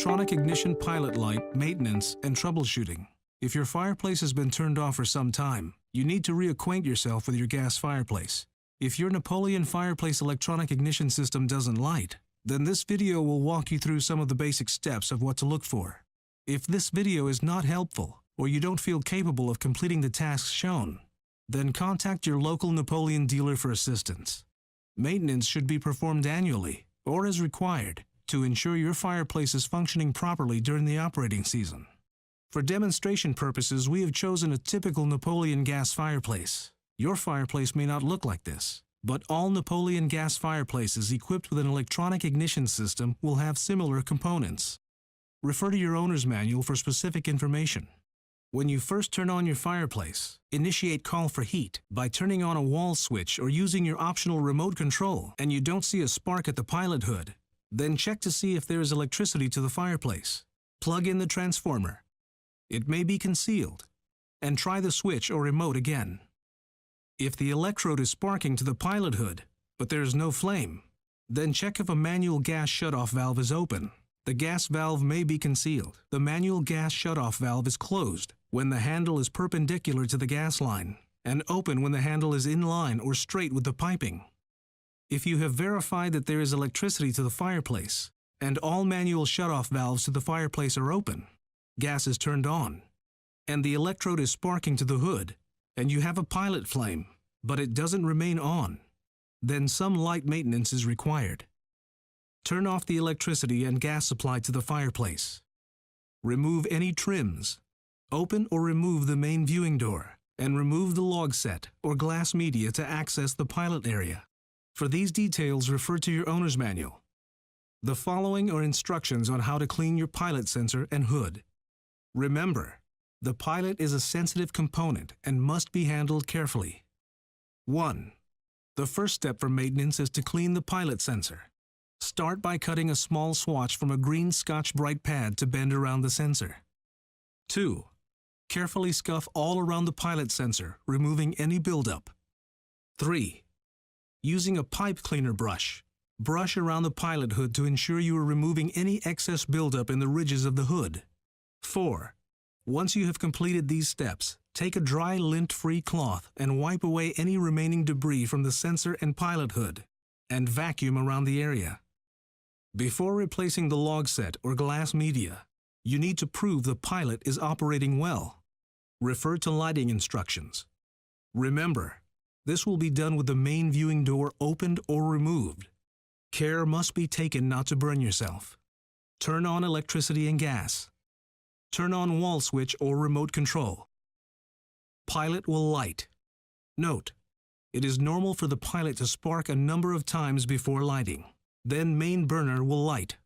electronic ignition pilot light, maintenance, and troubleshooting. If your fireplace has been turned off for some time, you need to reacquaint yourself with your gas fireplace. If your Napoleon fireplace electronic ignition system doesn't light, then this video will walk you through some of the basic steps of what to look for. If this video is not helpful, or you don't feel capable of completing the tasks shown, then contact your local Napoleon dealer for assistance. Maintenance should be performed annually, or as required, to ensure your fireplace is functioning properly during the operating season. For demonstration purposes, we have chosen a typical Napoleon gas fireplace. Your fireplace may not look like this, but all Napoleon gas fireplaces equipped with an electronic ignition system will have similar components. Refer to your owner's manual for specific information. When you first turn on your fireplace, initiate call for heat by turning on a wall switch or using your optional remote control, and you don't see a spark at the pilot hood, then check to see if there is electricity to the fireplace. Plug in the transformer. It may be concealed, and try the switch or remote again. If the electrode is sparking to the pilot hood, but there is no flame, then check if a manual gas shutoff valve is open. The gas valve may be concealed. The manual gas shutoff valve is closed when the handle is perpendicular to the gas line, and open when the handle is in line or straight with the piping. If you have verified that there is electricity to the fireplace, and all manual shutoff valves to the fireplace are open, gas is turned on, and the electrode is sparking to the hood, and you have a pilot flame, but it doesn't remain on, then some light maintenance is required. Turn off the electricity and gas supply to the fireplace. Remove any trims. Open or remove the main viewing door, and remove the log set or glass media to access the pilot area. For these details, refer to your owner's manual. The following are instructions on how to clean your pilot sensor and hood. Remember, the pilot is a sensitive component and must be handled carefully. 1. The first step for maintenance is to clean the pilot sensor. Start by cutting a small swatch from a green Scotch-Brite pad to bend around the sensor. 2. Carefully scuff all around the pilot sensor, removing any buildup. 3. Using a pipe cleaner brush, brush around the pilot hood to ensure you are removing any excess buildup in the ridges of the hood. 4. Once you have completed these steps, take a dry lint-free cloth and wipe away any remaining debris from the sensor and pilot hood, and vacuum around the area. Before replacing the log set or glass media, you need to prove the pilot is operating well. Refer to lighting instructions. Remember, this will be done with the main viewing door opened or removed. Care must be taken not to burn yourself. Turn on electricity and gas. Turn on wall switch or remote control. Pilot will light. Note, it is normal for the pilot to spark a number of times before lighting. Then main burner will light.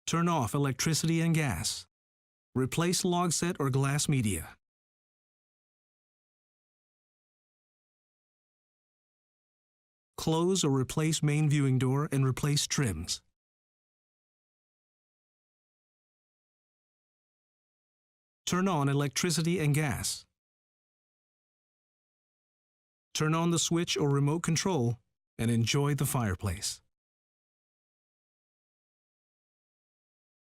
Turn off electricity and gas. Replace log set or glass media. Close or replace main viewing door and replace trims. Turn on electricity and gas. Turn on the switch or remote control and enjoy the fireplace.